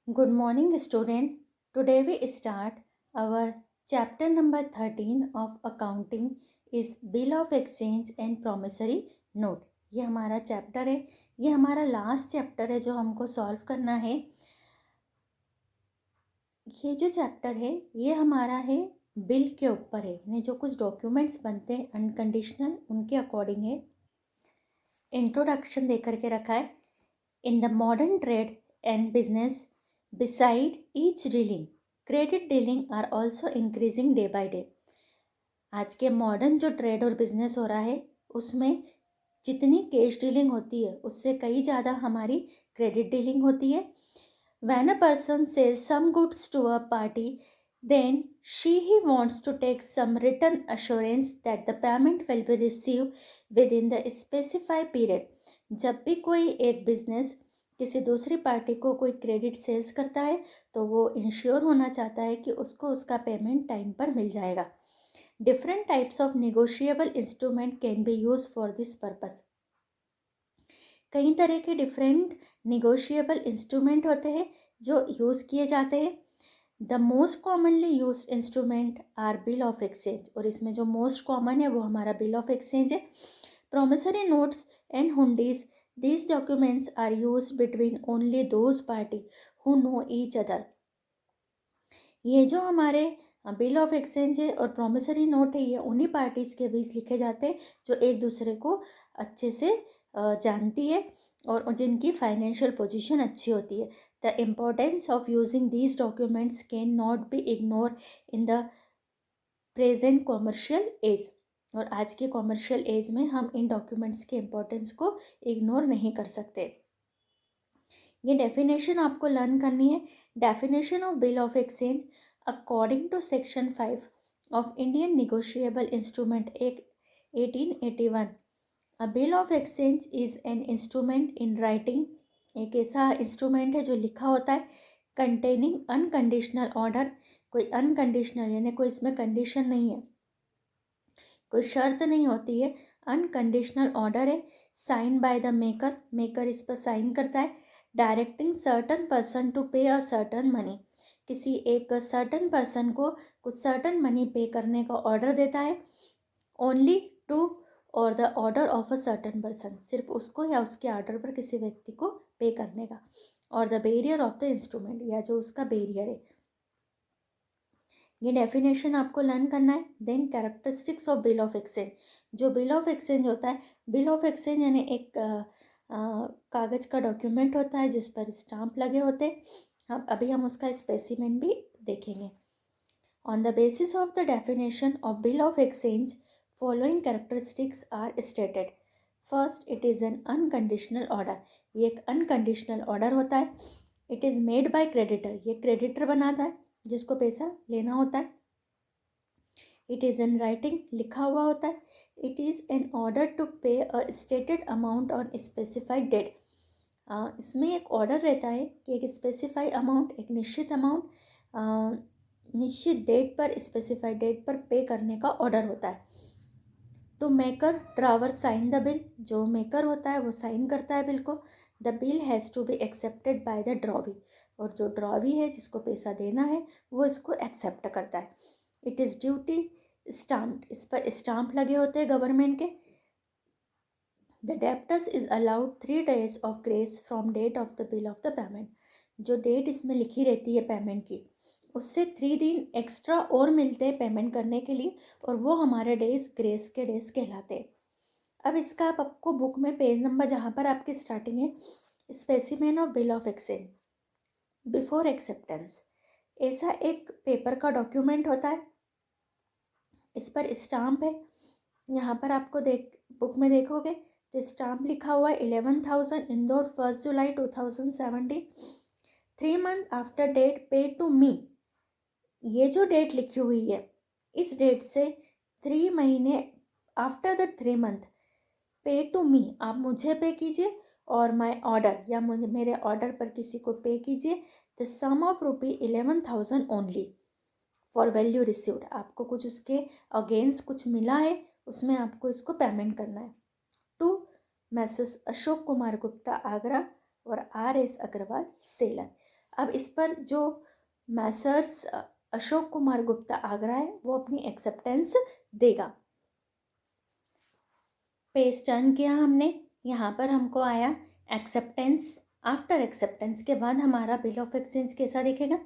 Good morning, student. Today we start our chapter number 13 of accounting is bill of exchange and promissory note. ये हमारा chapter है, ये हमारा last chapter है जो हमको सॉल्व करना है। ये जो चैप्टर है ये हमारा है बिल के ऊपर है, यानी जो कुछ डॉक्यूमेंट्स बनते हैं अनकंडीशनल उनके अकॉर्डिंग है। इंट्रोडक्शन दे करके रखा है। In the modern trade and business beside each dealing, credit dealing are also increasing day by day. आज के मॉडर्न जो ट्रेड और बिजनेस हो रहा है उसमें जितनी कैश डीलिंग होती है उससे कई ज़्यादा हमारी क्रेडिट डीलिंग होती है। When a person sells some goods to a party, then he wants to take some written assurance that the payment will be received within the specified period. जब भी कोई एक बिजनेस किसी दूसरी पार्टी को कोई क्रेडिट सेल्स करता है तो वो इंश्योर होना चाहता है कि उसको उसका पेमेंट टाइम पर मिल जाएगा। Different types of negotiable instrument can be use for this purpose. कई तरह के डिफरेंट निगोशिएबल इंस्ट्रूमेंट होते हैं जो यूज़ किए जाते हैं। The most commonly use instrument are bill of exchange, और इसमें जो मोस्ट कॉमन है वो हमारा बिल ऑफ एक्सचेंज है। Promissory notes and hundis, these documents are used between only those party who know each other. ये जो हमारे बिल ऑफ एक्सचेंज है और प्रोमिसरी नोट है ये उन्हीं पार्टीज़ के बीच लिखे जाते हैं जो एक दूसरे को अच्छे से जानती है और जिनकी फाइनेंशियल पोजीशन अच्छी होती है। The importance of using these documents can not be ignore in the present commercial age, और आज के कॉमर्शियल एज में हम इन डॉक्यूमेंट्स के इम्पोर्टेंस को इग्नोर नहीं कर सकते। ये डेफिनेशन आपको लर्न करनी है। Definition of bill of exchange according to section 5 of Indian negotiable instrument act 1881, a bill of exchange is an instrument in writing, एक ऐसा इंस्ट्रूमेंट है जो लिखा होता है, कंटेनिंग अनकंडीशनल ऑर्डर, कोई अनकंडीशनल यानी कोई इसमें कंडीशन नहीं है, कोई शर्त नहीं होती है, अनकंडीशनल ऑर्डर है, sign by the maker, maker इस पर साइन करता है, directing certain person to pay a certain money, किसी एक सर्टन पर्सन को कुछ सर्टन मनी पे करने का ऑर्डर देता है, ओनली टू और the order of a certain person, सिर्फ उसको या उसके ऑर्डर पर किसी व्यक्ति को पे करने का, और the barrier of the instrument, या जो उसका बेरियर है। ये डेफिनेशन आपको लर्न करना है। Then characteristics of bill of exchange, जो बिल ऑफ एक्सचेंज होता है, बिल ऑफ एक्सचेंज यानी एक कागज़ का डॉक्यूमेंट होता है जिस पर स्टाम्प लगे होते हैं। अभी हम उसका स्पेसिमेन भी देखेंगे। On the basis of the definition of bill of exchange following characteristics are stated. First, it is an unconditional order, ये एक अनकंडीशनल ऑर्डर होता है। It is made by creditor, ये क्रेडिटर बनाता है जिसको पैसा लेना होता है। इट इज़ इन राइटिंग, लिखा हुआ होता है। It is an order to pay a stated amount on specified date, इसमें एक ऑर्डर रहता है कि एक स्पेसिफाइड अमाउंट, एक निश्चित अमाउंट निश्चित डेट पर, स्पेसिफाइड डेट पर पे करने का ऑर्डर होता है। तो maker drawer sign the bill, जो मेकर होता है वो साइन करता है बिल को। The bill has to be accepted by the drawee, और जो ड्रॉवी है जिसको पैसा देना है वो इसको एक्सेप्ट करता है। इट इज़ ड्यूटी स्टाम्प्ड, इस पर स्टाम्प लगे होते हैं गवर्नमेंट के। The debtors is allowed 3 days of grace from date of the bill of the payment, जो डेट इसमें लिखी रहती है पेमेंट की उससे 3 दिन एक्स्ट्रा और मिलते हैं पेमेंट करने के लिए, और वो हमारे डेज ग्रेस के डेज कहलाते हैं। अब इसका आप आपको बुक में पेज नंबर जहाँ पर आपकी स्टार्टिंग है, specimen of bill of exchange before acceptance, ऐसा एक पेपर का डॉक्यूमेंट होता है, इस पर स्टाम्प है। यहाँ पर आपको बुक में देखोगे तो स्टाम्प लिखा हुआ है 11,000 इंदौर 1 जुलाई 2017, 3 months आफ्टर डेट पे टू मी। ये जो डेट लिखी हुई है इस डेट से 3 महीने आफ्टर द 3 month पे टू मी, आप मुझे पे कीजिए और माई ऑर्डर, या मुझे मेरे ऑर्डर पर किसी को पे कीजिए, the sum of ₹11,000 only for value received, आपको कुछ उसके अगेंस्ट कुछ मिला है उसमें आपको इसको पेमेंट करना है। टू मैसेस अशोक कुमार गुप्ता आगरा और RS अग्रवाल सेलर। अब इस पर जो मैसर्स अशोक कुमार गुप्ता आगरा है वो अपनी एक्सेप्टेंस देगा। पेज टर्न किया हमने, यहाँ पर हमको आया एक्सेप्टेंस। आफ्टर एक्सेप्टेंस के बाद हमारा बिल ऑफ एक्सचेंज कैसा दिखेगा,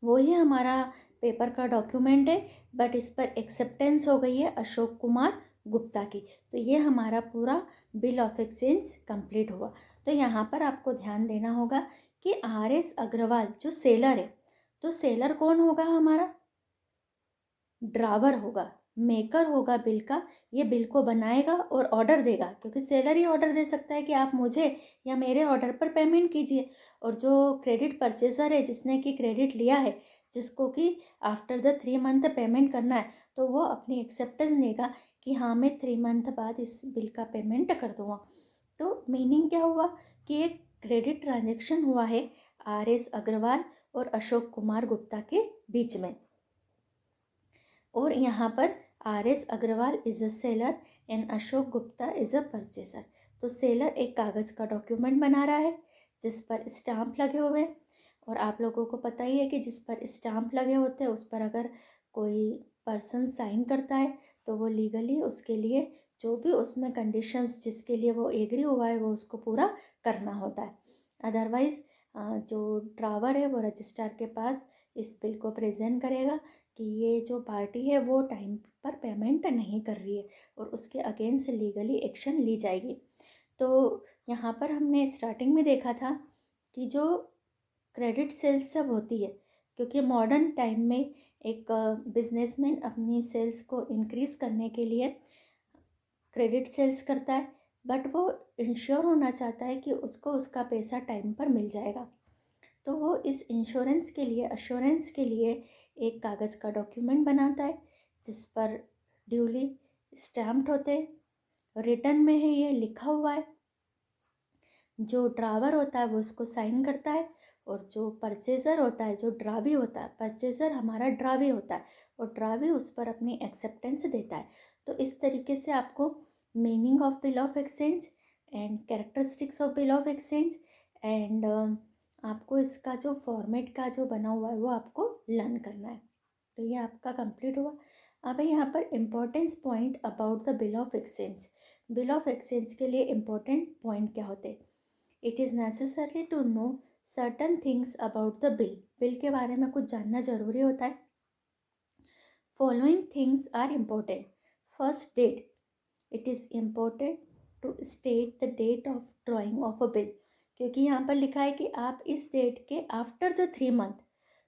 वही हमारा पेपर का डॉक्यूमेंट है, बट इस पर एक्सेप्टेंस हो गई है अशोक कुमार गुप्ता की। तो ये हमारा पूरा बिल ऑफ एक्सचेंज कंप्लीट हुआ। तो यहाँ पर आपको ध्यान देना होगा कि RS अग्रवाल जो सेलर है, तो सेलर कौन होगा, हमारा ड्रावर होगा, मेकर होगा बिल का। ये बिल को बनाएगा और ऑर्डर देगा, क्योंकि सेलर ही ऑर्डर दे सकता है कि आप मुझे या मेरे ऑर्डर पर पेमेंट कीजिए। और जो क्रेडिट परचेसर है, जिसने कि क्रेडिट लिया है, जिसको कि आफ्टर द 3 मंथ पेमेंट करना है, तो वो अपनी एक्सेप्टेंस देगा कि हाँ मैं 3 मंथ बाद इस बिल का पेमेंट कर दूँगा। तो मीनिंग क्या हुआ कि एक क्रेडिट ट्रांजेक्शन हुआ है RS अग्रवाल और अशोक कुमार गुप्ता के बीच में। और यहाँ पर RS Agarwal is a seller and Ashok Gupta is a purchaser. तो सेलर एक कागज़ का डॉक्यूमेंट बना रहा है जिस पर स्टाम्प लगे हुए हैं, और आप लोगों को पता ही है कि जिस पर स्टाम्प लगे होते हैं उस पर अगर कोई पर्सन साइन करता है तो वो लीगली उसके लिए जो भी उसमें कंडीशंस जिसके लिए वो एग्री हुआ है वो उसको पूरा करना होता है। अदरवाइज़ जो ड्रावर है वो रजिस्ट्रार के पास इस बिल को प्रेजेंट करेगा कि ये जो पार्टी है वो टाइम पर पेमेंट नहीं कर रही है, और उसके अगेंस्ट लीगली एक्शन ली जाएगी। तो यहाँ पर हमने स्टार्टिंग में देखा था कि जो क्रेडिट सेल्स सब होती है, क्योंकि मॉडर्न टाइम में एक बिजनेसमैन अपनी सेल्स को इंक्रीज़ करने के लिए क्रेडिट सेल्स करता है, बट वो इंश्योर होना चाहता है कि उसको उसका पैसा टाइम पर मिल जाएगा। तो वो इस इंश्योरेंस के लिए, अश्योरेंस के लिए एक कागज़ का डॉक्यूमेंट बनाता है जिस पर ड्यूली स्टैम्प्ड होते हैं, रिटर्न में है, ये लिखा हुआ है। जो ड्रावर होता है वो उसको साइन करता है, और जो परचेज़र होता है, जो ड्रावी होता है, परचेज़र हमारा ड्रावी होता है, और ड्रावी उस पर अपनी एक्सेप्टेंस देता है। तो इस तरीके से आपको meaning of bill of exchange and characteristics of bill of exchange and आपको इसका जो फॉर्मेट का जो बना हुआ है वो आपको लर्न करना है। तो ये आपका कंप्लीट हुआ। अब यहाँ पर importance point about the bill of exchange. Bill of exchange के लिए इम्पोर्टेंट पॉइंट क्या होते हैं। It is necessary to know certain things about the bill. Bill के बारे में कुछ जानना जरूरी होता है। Following things are important. First, date. It is important to state the date of drawing of a bill, क्योंकि यहाँ पर लिखा है कि आप इस डेट के आफ्टर द 3 मंथ,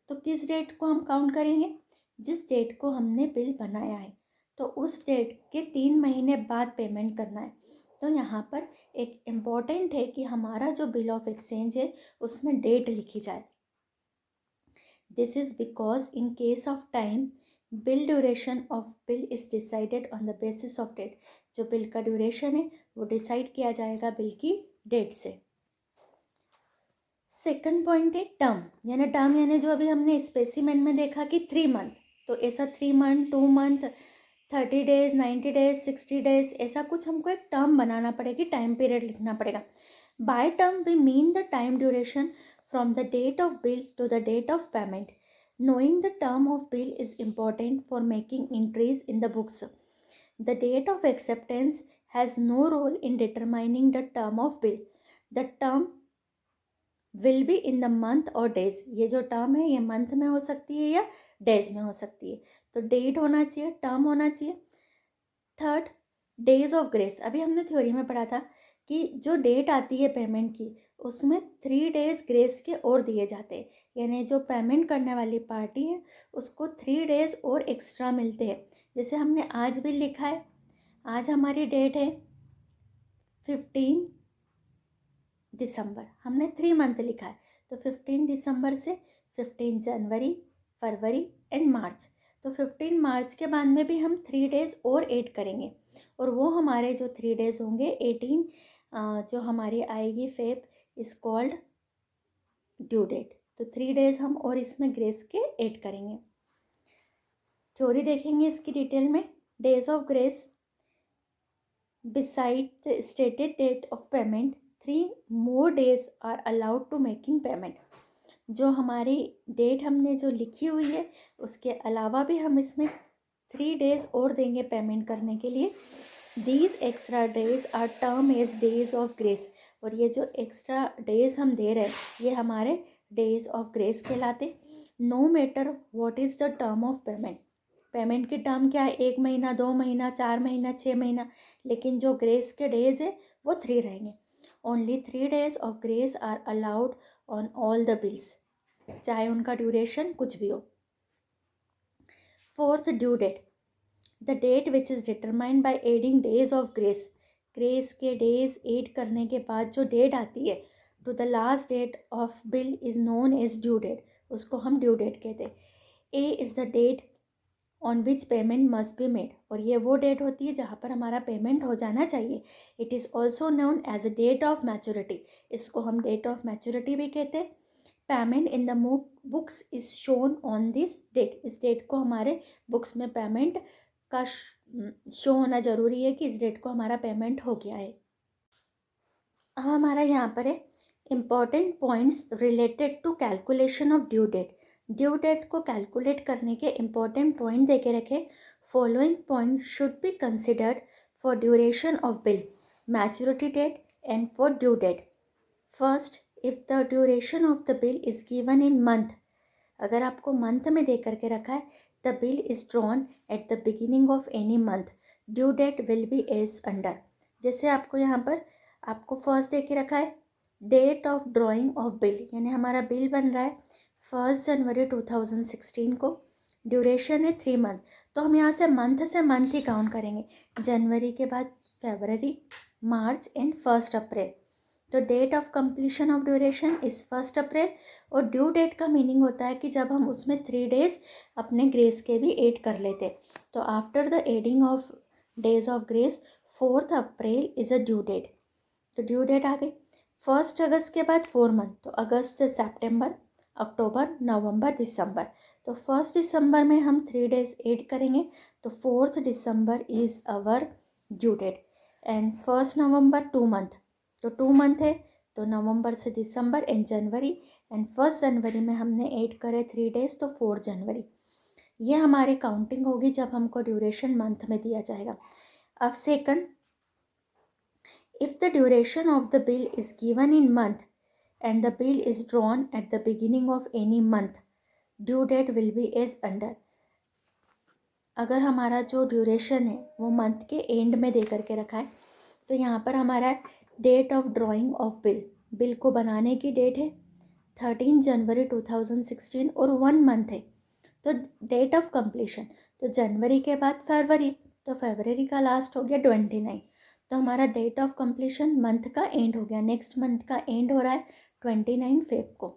तो किस डेट को हम काउंट करेंगे, जिस डेट को हमने बिल बनाया है, तो उस डेट के 3 महीने बाद पेमेंट करना है। तो यहाँ पर एक इम्पॉर्टेंट है कि हमारा जो बिल ऑफ एक्सचेंज है उसमें डेट लिखी जाए। This is because in case of time bill duration of bill is decided on the basis of date. जो बिल का ड्यूरेशन है वो डिसाइड किया जाएगा बिल की डेट से। सेकंड पॉइंट है टर्म, यानी जो अभी हमने स्पेसिमेन में देखा कि 3 मंथ, तो ऐसा 3 month, 2 month, 30 days, 90 days, 60 days, ऐसा कुछ हमको एक टर्म बनाना पड़ेगी, टाइम पीरियड लिखना पड़ेगा। By term we mean the time duration from the date of bill to the date of payment. Knowing the term of bill is important for making entries in the books. The date of acceptance has no role in determining the term of bill. The term will be in the month or days. ये जो term है ये month में हो सकती है या days में हो सकती है। तो डेट होना चाहिए, टर्म होना चाहिए। Third, days of grace. अभी हमने थ्योरी में पढ़ा था कि जो डेट आती है पेमेंट की उसमें 3 डेज ग्रेस के और दिए जाते हैं, यानी जो पेमेंट करने वाली पार्टी है उसको 3 डेज और एक्स्ट्रा मिलते हैं। जैसे हमने आज बिल लिखा है, आज हमारी डेट है 15 दिसंबर, हमने 3 मंथ लिखा है, तो 15 दिसंबर से 15 जनवरी, फरवरी एंड मार्च। तो 15 मार्च के बाद में भी हम 3 डेज़ और ऐड करेंगे, और वो हमारे जो 3 डेज़ होंगे 18 जो हमारी आएगी Feb is called due date. तो 3 डेज़ हम और इसमें ग्रेस के ऐड करेंगे। थ्योरी देखेंगे इसकी डिटेल में। Days of grace, beside the stated date of payment 3 more days are allowed to making payment। जो हमारी डेट हमने जो लिखी हुई है उसके अलावा भी हम इसमें 3 डेज़ और देंगे पेमेंट करने के लिए। These extra days are term as days of grace, और ये जो एक्स्ट्रा डेज हम दे रहे हैं ये हमारे डेज ऑफ ग्रेस कहलाते। No matter what is the term of payment, payment की टर्म क्या है, 1 महीना, 2 महीना, 4 महीना, 6 महीना, लेकिन जो ग्रेस के डेज है वो 3 रहेंगे। Only 3 days of grace are allowed on all the bills, चाहे उनका ड्यूरेशन कुछ भी हो। Fourth, due date, the date which is determined by adding days of grace, grace के डेज ऐड करने के बाद जो डेट आती है to the last date of bill is known as due date, उसको हम ड्यू डेट कहते हैं। A is the date on which payment must be made, और ये वो डेट होती है जहाँ पर हमारा पेमेंट हो जाना चाहिए। It is also known as a date of maturity, इसको हम डेट ऑफ मैच्योरिटी भी कहते हैं। Payment in the books is shown on this date, इस डेट को हमारे बुक्स में पेमेंट का शो होना ज़रूरी है कि इस डेट को हमारा पेमेंट हो गया है। अब हमारा यहाँ पर है important points related to calculation of due date. Due date को कैलकुलेट करने के इम्पॉर्टेंट पॉइंट दे के रखे। Following point should be considered for duration of bill, maturity date and for due date. First, if the duration of the bill is given in month, अगर आपको month में दे करके रखा है, the bill is drawn at the beginning of any month, due date will be as under. जैसे आपको यहाँ पर आपको फर्स्ट दे के रखा है date of drawing of bill, यानी हमारा बिल बन रहा है 1 जनवरी 2016 को, ड्यूरेशन है 3 मंथ, तो हम यहाँ से मंथ ही काउंट करेंगे। जनवरी के बाद फरवरी, मार्च एंड 1 अप्रैल। तो date of completion of duration is 1 April, और ड्यू डेट का मीनिंग होता है कि जब हम उसमें 3 डेज़ अपने ग्रेस के भी ऐड कर लेते। तो after the adding of days of grace 4 April is a due date. तो ड्यू डेट आ गई। 1 अगस्त के बाद 4 मंथ, तो अगस्त से सितंबर, अक्टूबर, नवंबर, दिसंबर। तो 1 दिसंबर में हम 3 डेज ऐड करेंगे, तो 4 December is our due date. And 1 November 2 month, तो 2 मंथ है, तो नवंबर से दिसंबर एंड जनवरी। एंड 1 जनवरी में हमने ऐड करे 3 डेज, तो 4 जनवरी। ये हमारी काउंटिंग होगी जब हमको ड्यूरेशन मंथ में दिया जाएगा। अब second, if the duration of the bill is given in month and the bill is drawn at the beginning of any month, due date will be as under। अगर हमारा जो ड्यूरेशन है वो month के एंड में दे करके रखा है, तो यहाँ पर हमारा date of drawing of bill, bill को बनाने की डेट है 13 जनवरी 2016 और 1 मंथ है। तो डेट ऑफ कंप्लीशन, तो जनवरी के बाद फरवरी, तो फरवरी का लास्ट हो गया 29, तो हमारा डेट ऑफ कंप्लीशन मंथ का एंड हो गया। नेक्स्ट मंथ का एंड हो रहा है 29 फेब को,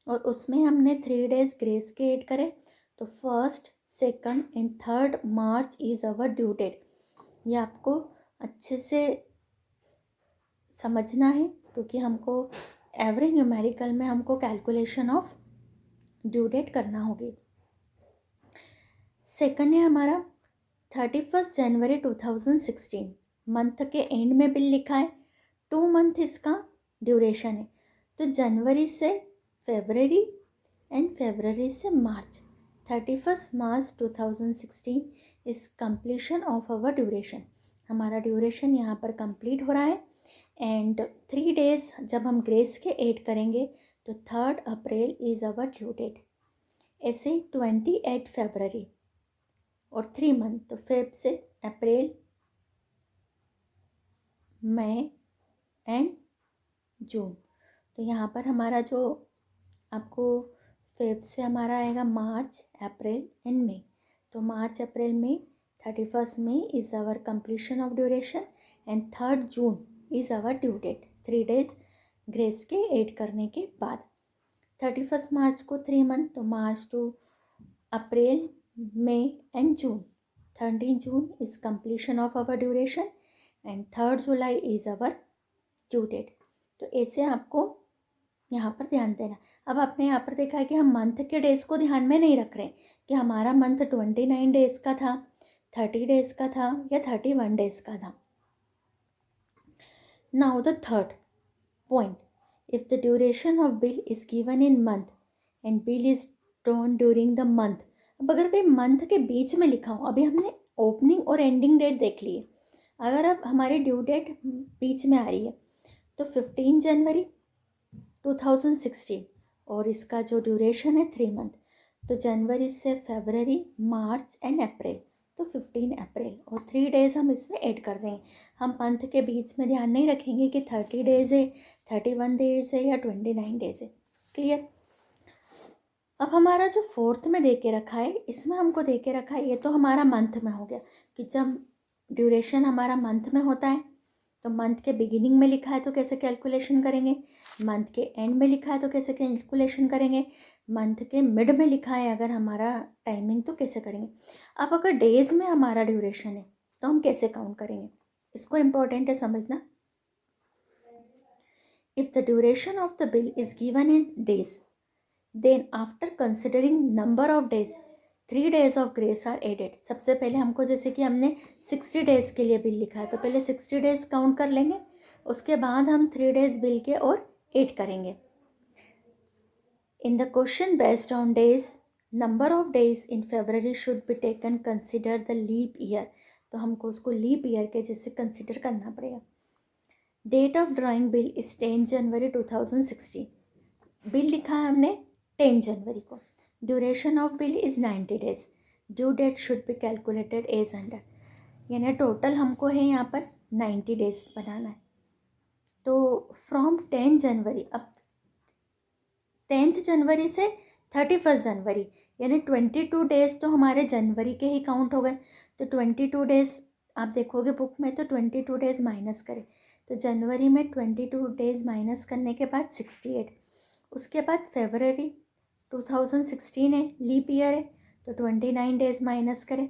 और उसमें हमने 3 डेज ग्रेस के ऐड करे, तो 1, 2 and 3 March is our due date. ये आपको अच्छे से समझना है, क्योंकि हमको एवरी न्यूमेरिकल में हमको कैलकुलेशन ऑफ ड्यू डेट करना होगी। सेकंड है हमारा 31 जनवरी 2016, मंथ के एंड में बिल लिखा है, 2 मंथ इसका ड्यूरेशन है, तो जनवरी से फरवरी एंड फरवरी से March. 31 March 2016 is completion of our duration, हमारा ड्यूरेशन यहाँ पर कंप्लीट हो रहा है। एंड 3 डेज जब हम ग्रेस के ऐड करेंगे, तो 3 April is our due date. ऐसे 28 फरवरी और 3 मंथ, तो फेब से अप्रैल, मई एंड जून। तो यहाँ पर हमारा जो आपको फेब से हमारा आएगा मार्च, अप्रैल एंड मई। तो March, April, May, 31 May is our completion of duration and 3 June is our due date, 3 days grace के ऐड करने के बाद। 31 मार्च को 3 मंथ, तो March to April, May and June. 13 June is completion of our duration and 3 July is our due date. तो ऐसे आपको यहाँ पर ध्यान देना। अब आपने यहाँ पर देखा है कि हम मंथ के डेज़ को ध्यान में नहीं रख रहे कि हमारा मंथ 29 डेज़ का था, 30 डेज़ का था या 31 डेज़ का था। Now the third point, if the duration of bill is given in month and bill is drawn during the month. अब अगर कोई मंथ के बीच में लिखा हो, अभी हमने ओपनिंग और एंडिंग डेट देख ली है, अगर अब हमारी ड्यू डेट बीच में आ रही है तो 15 जनवरी 2016 और इसका जो ड्यूरेशन है 3 मंथ, तो जनवरी से फरवरी, मार्च एंड अप्रैल, तो 15 अप्रैल और 3 डेज़ हम इसमें ऐड कर देंगे। हम मंथ के बीच में ध्यान नहीं रखेंगे कि 30 डेज़ है, 31 डेज़ है या 29 डेज़ है। क्लियर। अब हमारा जो फोर्थ में दे के रखा है, इसमें हमको दे के रखा है, ये तो हमारा मंथ में हो गया कि जब ड्यूरेशन हमारा मंथ में होता है तो मंथ के बिगिनिंग में लिखा है तो कैसे कैलकुलेशन करेंगे, मंथ के एंड में लिखा है तो कैसे कैलकुलेशन करेंगे, मंथ के मिड में लिखा है अगर हमारा टाइमिंग तो कैसे करेंगे। अब अगर डेज में हमारा ड्यूरेशन है तो हम कैसे काउंट करेंगे, इसको इम्पोर्टेंट है समझना। If the duration of the bill is given in days, then after considering number of days 3 days of grace are added. सबसे पहले हमको, जैसे कि हमने 60 डेज़ के लिए बिल लिखा है तो पहले 60 डेज़ काउंट कर लेंगे, उसके बाद हम 3 डेज़ बिल के और ऐड करेंगे। In the question based on days, number of days in February should be taken consider the leap year, तो हमको उसको लीप ईयर के जैसे कंसिडर करना पड़ेगा। Date of drawing bill is 10 January 2016, bill लिखा है हमने 10 जनवरी को। Duration of bill is 90 days, due date should be calculated as under, यानी टोटल हमको है यहाँ पर 90 डेज बनाना है। तो फ्रॉम 10 जनवरी, अब 10 जनवरी से 31 जनवरी यानी 22 डेज़ तो हमारे जनवरी के ही काउंट हो गए। तो 22 डेज़ आप देखोगे बुक में तो 22 डेज़ माइनस करें, तो जनवरी में 22 डेज़ माइनस करने के बाद 68, उसके बाद फरवरी 2016 है, लीप ईयर है, तो 29 डेज़ माइनस करें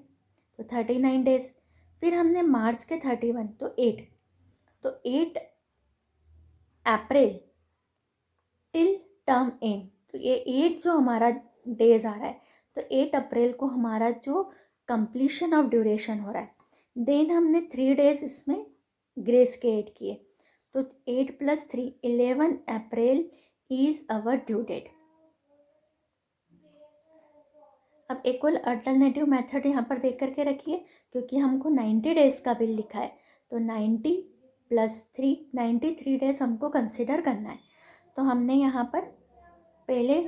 तो 39 डेज़, फिर हमने मार्च के 31 तो 8, तो 8 अप्रैल टिल टर्म एंड, तो ये 8 जो हमारा डेज आ रहा है तो 8 अप्रैल को हमारा जो कंप्लीशन ऑफ ड्यूरेशन हो रहा है। देन हमने 3 डेज इसमें ग्रेस के ऐड किए, तो 8 + 3 11 April is our due date. अब इक्वल अल्टरनेटिव मेथड यहाँ पर देख करके रखिए, क्योंकि हमको 90 डेज़ का बिल लिखा है तो 90 + 3 93 डेज़ हमको कंसिडर करना है। तो हमने यहाँ पर पहले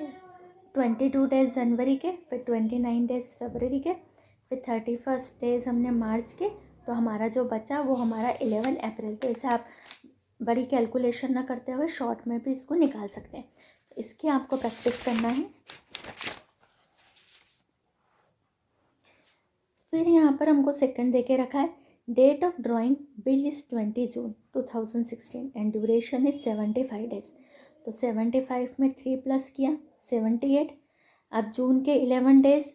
22 डेज़ जनवरी के, फिर 29 डेज़ फरवरी के, फिर 31 डेज़ हमने मार्च के, तो हमारा जो बचा वो हमारा 11 अप्रैल। तो ऐसे आप बड़ी कैलकुलेशन ना करते हुए शॉर्ट में भी इसको निकाल सकते हैं, तो इसकी आपको प्रैक्टिस करना है। फिर यहाँ पर हमको सेकंड दे के रखा है, date of drawing bill is 20 June 2016 and duration is 75 days. तो 75 में 3 प्लस किया 78। अब जून के 11 डेज़,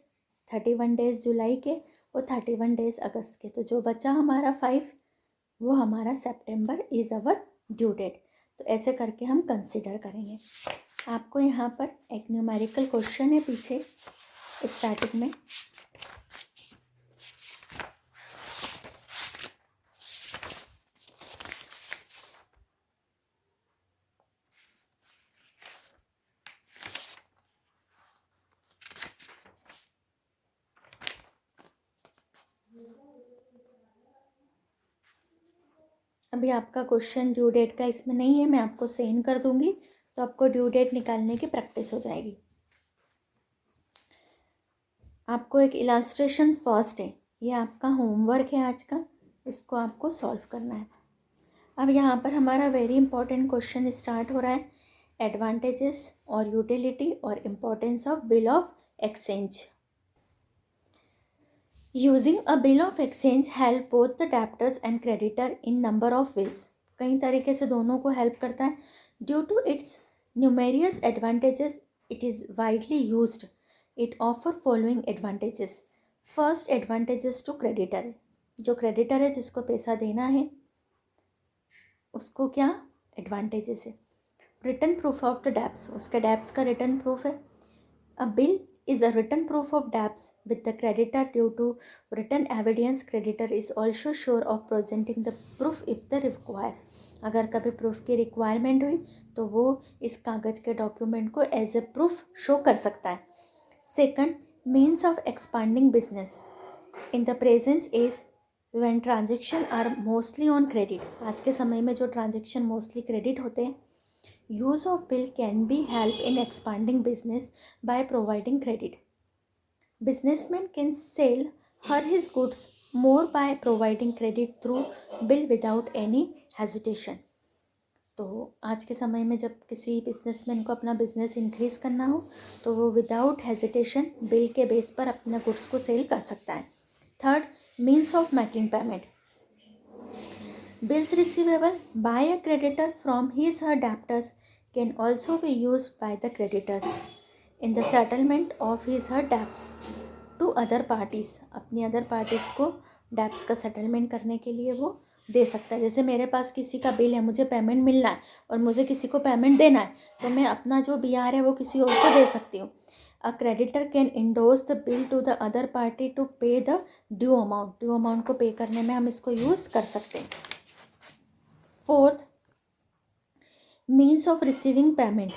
31 डेज़ जुलाई के और 31 डेज़ अगस्त के, तो जो बचा हमारा 5 वो हमारा सितंबर इज़ अवर ड्यू डेट। तो ऐसे करके हम कंसिडर करेंगे। आपको यहाँ पर एक न्यूमेरिकल क्वेश्चन है पीछे स्टार्टिंग में, अभी आपका क्वेश्चन ड्यू डेट का इसमें नहीं है, मैं आपको सेंड कर दूंगी तो आपको ड्यू डेट निकालने की प्रैक्टिस हो जाएगी। आपको एक इलास्ट्रेशन फर्स्ट है, ये आपका होमवर्क है आज का, इसको आपको सॉल्व करना है। अब यहाँ पर हमारा वेरी इंपॉर्टेंट क्वेश्चन स्टार्ट हो रहा है, एडवांटेजेस और यूटिलिटी और importance of bill of exchange. Using a bill of exchange help both the debtors and creditor in number of ways, कई तरीके से दोनों को हेल्प करता है। Due to its numerous advantages it is widely used, it offer following advantages. First advantages to creditor, जो creditor है जिसको पैसा देना है उसको क्या एडवांटेजेस है। Return proof of the debts, उसके डेब्ट्स का रिटर्न प्रूफ है। अ bill is a written proof of debts with the creditor. Due to written evidence, creditor is also sure of presenting the proof if they require. अगर कभी proof की requirement हुई तो वो इस कागज़ के डॉक्यूमेंट को एज ए प्रूफ शो कर सकता है। Second, means of expanding business in the presence as when transaction are mostly on credit. आज के समय में जो ट्रांजेक्शन मोस्टली क्रेडिट होते हैं, use of bill can be help in expanding business by providing credit. Businessman can sell her his goods more by providing credit through bill without any hesitation. तो आज के समय में जब किसी बिजनेसमैन को अपना बिजनेस इंक्रीज करना हो तो वो विदाउट हेजिटेशन बिल के बेस पर अपने गुड्स को सेल कर सकता है। Third, means of making payment. Bills receivable by a creditor from his or debtors can also be used by the creditors in the settlement of his or debts to other parties. अपनी other parties को debts का settlement करने के लिए वो दे सकता है। जैसे मेरे पास किसी का बिल है, मुझे पेमेंट मिलना है और मुझे किसी को पेमेंट देना है, तो मैं अपना जो BR है वो किसी और को दे सकती हूँ। A creditor can endorse the bill to the other party to pay the due amount. Due amount को पे करने में हम इसको यूज़ कर सकते हैं। Fourth, means of receiving payment.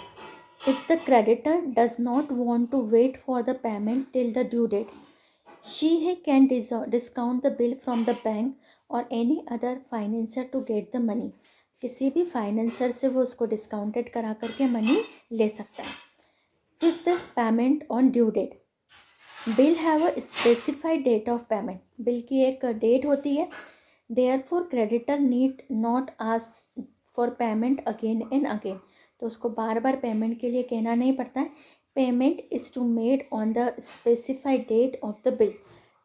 If the creditor does not want to wait for the payment till the due date, he can discount the bill from the bank or any other financier to get the money. किसी भी financer से वो उसको discounted करा करके money ले सकता है। Fifth, payment on due date. Bill have a specified date of payment. Bill की एक डेट होती है। Therefore creditor need not ask for payment again and again. तो उसको बार बार पेमेंट के लिए कहना नहीं पड़ता है। Payment is to made on the specified date of the bill.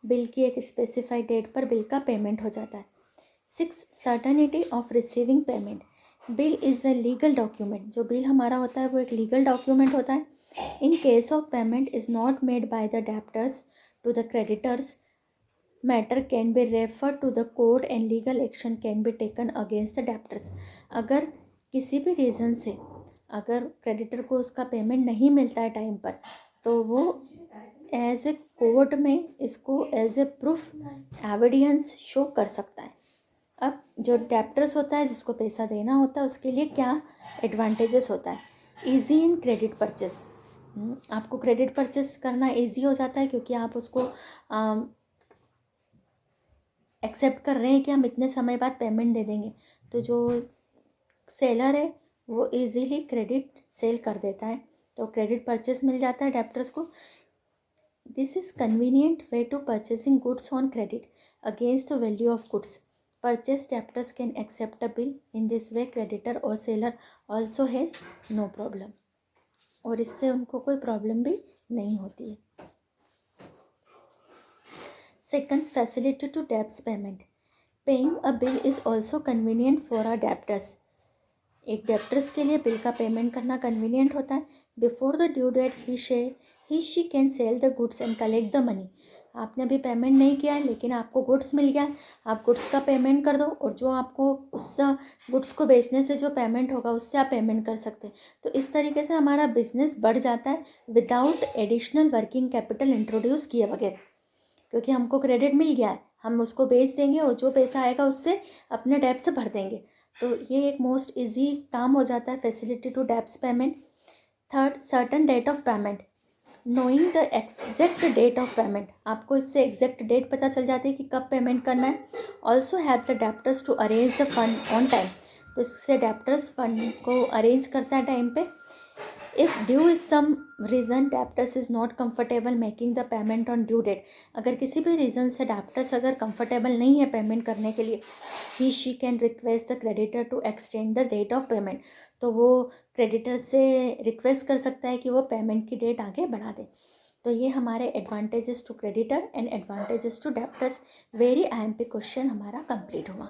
Bill की एक स्पेसिफाइड डेट पर बिल का पेमेंट हो जाता है। 6, certainty of receiving payment. Bill is a legal document. जो बिल हमारा होता है वो एक लीगल डॉक्यूमेंट होता है। In case of payment is not made by the debtors to the creditors, matter can be refer to the court and legal action can be taken against the debtors. अगर किसी भी reason से अगर creditor को उसका payment नहीं मिलता है टाइम पर, तो वो एज ए कोर्ट में इसको as a proof evidence show कर सकता है। अब जो डेप्टर्स होता है, जिसको पैसा देना होता है, उसके लिए क्या एडवांटेजेस होता है। Easy in credit purchase. आपको क्रेडिट परचेस करना ईजी हो जाता है क्योंकि आप उसको एक्सेप्ट कर रहे हैं कि हम इतने समय बाद पेमेंट दे देंगे। तो जो सेलर है वो इजीली क्रेडिट सेल कर देता है, तो क्रेडिट परचेस मिल जाता है डेप्टर्स को। This is convenient way to purchasing goods on credit against the value of goods. Purchase debtors can accept a bill in this way creditor और seller also has no problem. और इससे उनको कोई problem भी नहीं होती है। Second, facility to debts payment. Paying a bill is also convenient for our debtors. एक डेप्टर्स के लिए बिल का पेमेंट करना कन्वीनियंट होता है। बिफोर द ड्यू डेट ही she can sell the goods and collect the money. आपने अभी पेमेंट नहीं किया है लेकिन आपको गुड्स मिल गया है, आप गुड्स का पेमेंट कर दो और जो आपको उस गुड्स को बेचने से जो पेमेंट होगा उससे आप पेमेंट कर सकते हैं। तो इस तरीके से हमारा बिजनेस बढ़ जाता है without additional working capital introduce किए बगैर, क्योंकि हमको क्रेडिट मिल गया है, हम उसको बेच देंगे और जो पैसा आएगा उससे अपने डेब्ट्स भर देंगे। तो ये एक मोस्ट इजी काम हो जाता है, facility to debts payment. Third, certain date of payment. Knowing the exact date of payment. आपको इससे एग्जैक्ट डेट पता चल जाती है कि कब पेमेंट करना है। Also have the debtors to arrange the fund on time. तो इससे डेप्टर्स फंड को अरेंज करता है टाइम पे। If due is some reason debtors is not comfortable making the payment on due date. अगर किसी भी रीज़न से डेप्टर्स अगर कंफर्टेबल नहीं है पेमेंट करने के लिए, he she can request the creditor to extend the date of payment. तो वो क्रेडिटर से रिक्वेस्ट कर सकता है कि वो पेमेंट की डेट आगे बढ़ा दे। तो ये हमारे advantages to creditor and advantages to debtors very IMP question हमारा कंप्लीट हुआ।